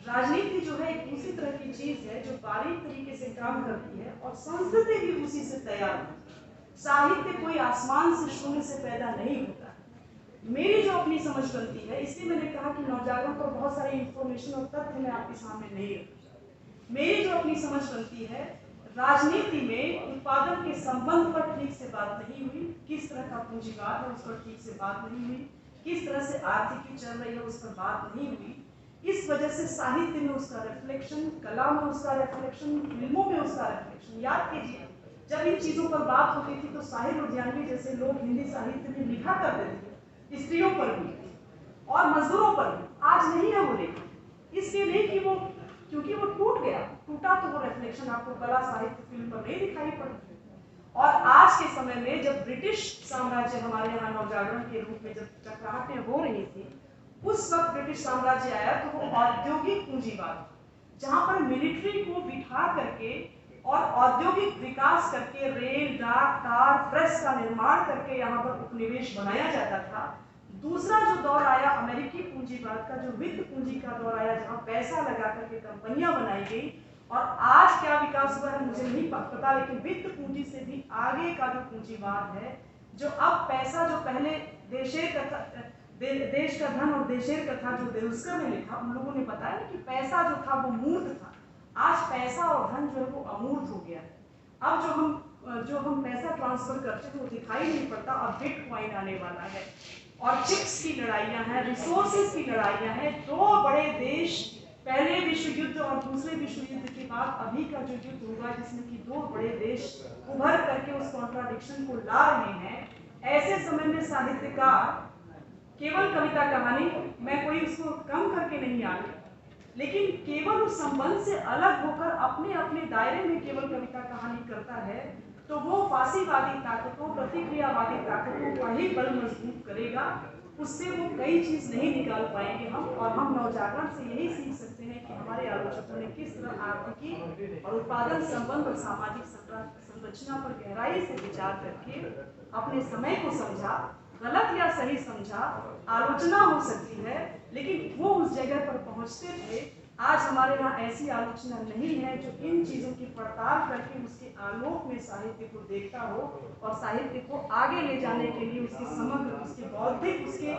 राजनीति जो है एक दूसरी तरह की चीज है जो बारीक तरीके से काम करती है और संस्कृति भी उसी से तैयार होती है। साहित्य कोई आसमान से शून्य से पैदा नहीं होता। मेरी जो अपनी समझ बनती है, इसलिए मैंने कहा कि नवजागरण पर बहुत सारे इंफॉर्मेशन और तथ्य मैं आपके सामने नहीं रखूंगा। मेरी जो अपनी समझ बनती है, राजनीति में उत्पादन के संबंध पर ठीक से बात नहीं हुई, किस तरह का पूंजीवाद है उस पर ठीक से बात नहीं हुई, किस तरह से आर्थिकी चल रही है उस पर बात नहीं हुई। इस वजह से साहित्य में उसका रिफ्लेक्शन, कला में उसका रिफ्लेक्शन, फिल्मों में उसका रिफ्लेक्शन। याद कीजिए, जब इन चीजों पर बात होती थी तो साहिर लुधियानवी जैसे लोग हिंदी साहित्य में लिखा करते थे, स्त्रियों पर भी और मजदूरों पर भी। आज नहीं है वो लेखक, इसलिए नहीं कि वो, क्योंकि वो टूटा तो वो रिफ्लेक्शन आपको कला साहित्य फिल्म पर नहीं दिखाई पड़ती। और आज के समय में जब ब्रिटिश साम्राज्य हमारे यहाँ नवजागरण के रूप में जब चक्राहटें हो रही थी, उस वक्त ब्रिटिश साम्राज्य आया तो वो औद्योगिक पूंजीवाद, जहां पर मिलिट्री को बिठा करके और औद्योगिक विकास करके रेल, डाक, तार, प्रेस का निर्माण करके यहाँ पर उपनिवेश बनाया जाता था। दूसरा जो दौर आया अमेरिकी पूंजीवाद का, जो वित्त पूंजी का दौर आया, जहाँ पैसा लगा करके कंपनियां बनाई गई। और आज क्या विकास हुआ है मुझे नहीं पता, लेकिन वित्त पूंजी से भी आगे का जो पूंजीवाद है, जो अब पैसा, जो पहले देश का धन और देशेर कथा जो देउस्कर ने लिखा, उन लोगों ने बताया कि पैसा जो था वो मूर्त था। आज पैसा और धन जो है वो अमूर्त हो गया है। अब जो हम पैसा ट्रांसफर करते हैं वो दिखाई नहीं पड़ता। अब बिटकॉइन आने वाला है और चिप्स की लड़ाइयाँ हैं, रिसोर्सेज की लड़ाइयाँ हैं। दो बड़े देश, पहले विश्व युद्ध और दूसरे विश्व युद्ध के बाद अभी का जो युद्ध हुआ, जिसमें कि दो बड़े देश उभर करके उस कॉन्ट्राडिक्शन को ला रहे हैं। ऐसे समय में साहित्यकार केवल कविता कहानी, मैं कोई उसको कम करके नहीं आ रही, लेकिन केवल उस संबंध से अलग होकर अपने अपने दायरे में केवल कविता कहानी करता है, तो वो फांसीवादी ताकतों, प्रतिक्रियावादी ताकतों का ही बल मजबूत करेगा। उससे वो कई चीज नहीं निकाल पाएंगे हम। और हम नवजागरण से यही सीख सकते हैं कि हमारे आलोचकों ने किस तरह आर्थिकी और उत्पादन संबंध और सामाजिक संरचना पर गहराई से विचार करके अपने समय को समझा, गलत या सही समझा, आलोचना हो सकती है, लेकिन वो उस जगह पर पहुंचते थे। आज हमारे यहाँ ऐसी आलोचना नहीं है जो इन चीजों की पड़ताल करके उसके आलोक में साहित्य को देखता हो और साहित्य को आगे ले जाने के लिए उसके समग्र, उसके बौद्धिक, उसके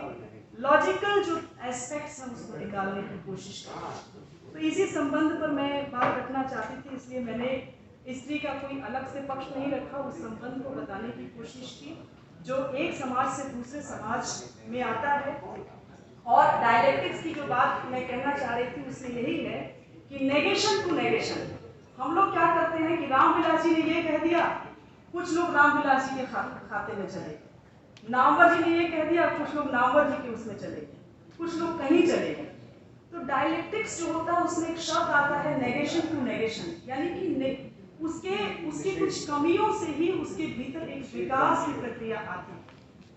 लॉजिकल जो एस्पेक्ट्स हैं उसको निकालने की कोशिश करता। तो इसी संबंध पर मैं बात रखना चाहती थी, इसलिए मैंने स्त्री का कोई अलग से पक्ष नहीं रखा, उस संबंध को बताने की कोशिश की जो एक समाज से दूसरे समाज में आता है। और डायलेक्टिक्स की जो बात मैं कहना चाह रही थी उसमें यही है कि नेगेशन टू नेगेशन। हम लोग क्या करते हैं कि रामविलास जी ने ये कह दिया, कुछ लोग रामविलास जी के खाते में चले गए, नामवर जी ने ये कह दिया, कुछ लोग नामवर जी के उसमें चले गए, कुछ लोग कहीं चले गए। तो डायलेक्टिक्स जो होता है उसमें एक शब्द आता है नेगेशन टू नेगेशन, यानी कि उसकी कुछ कमियों से ही उसके भीतर एक विकास की प्रक्रिया आती है।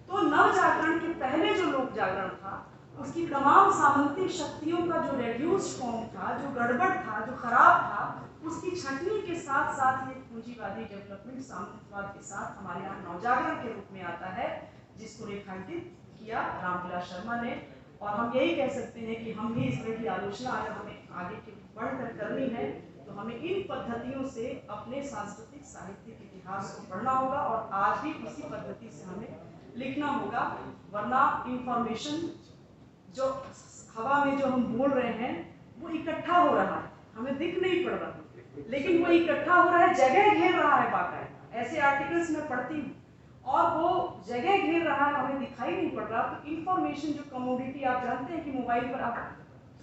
तो नव जागरण के पहले जो लोक जागरण था, उसकी तमाम सामंती शक्तियों का जो रेड्यूस्ड फॉर्म था, जो गड़बड़ था, जो खराब था, उसकी छंटनी के साथ साथ ये पूंजीवादी डेवलपमेंट सामंतवाद के साथ हमारे यहाँ नवजागरण के रूप में आता है, जिसको रेखांकित किया रामविलास शर्मा ने। और हम यही कह सकते हैं कि हम भी इस तरह की आलोचना अगर हमें आगे के बढ़कर करनी है तो हमें इन पद्धतियों से अपने सांस्कृतिक साहित्यिक इतिहास को पढ़ना होगा और आज भी उसी पद्धति से हमें लिखना होगा। वरना इंफॉर्मेशन जो हवा में जो हम बोल रहे हैं वो इकट्ठा हो रहा है, हमें दिख नहीं पड़ रहा, लेकिन वो इकट्ठा हो रहा है, जगह घेर रहा है। बाकायदा ऐसे आर्टिकल्स मैं पढ़ती हूँ और वो जगह घेर रहा है, हमें दिखाई नहीं पड़ रहा। तो इंफॉर्मेशन जो कमोडिटी, आप जानते हैं कि मोबाइल पर आप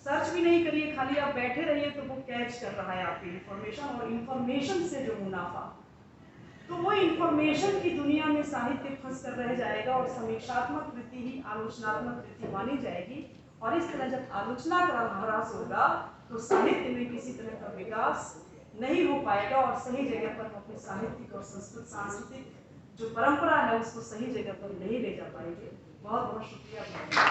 सर्च भी नहीं करिए, खाली आप बैठे रहिए तो वो कैच कर रहा है आपकी इंफॉर्मेशन, और इंफॉर्मेशन से जो मुनाफा, तो वो इंफॉर्मेशन की दुनिया में साहित्य फंस कर रह जाएगा और समीक्षात्मक वृत्ति ही आलोचनात्मक वृत्ति मानी जाएगी। और इस तरह जब आलोचना का ह्रास होगा तो साहित्य में किसी तरह का विकास नहीं हो पाएगा और सही जगह पर अपने साहित्यिक और सांस्कृतिक जो परंपरा है उसको सही जगह पर नहीं ले जा पाएंगे। बहुत बहुत शुक्रिया।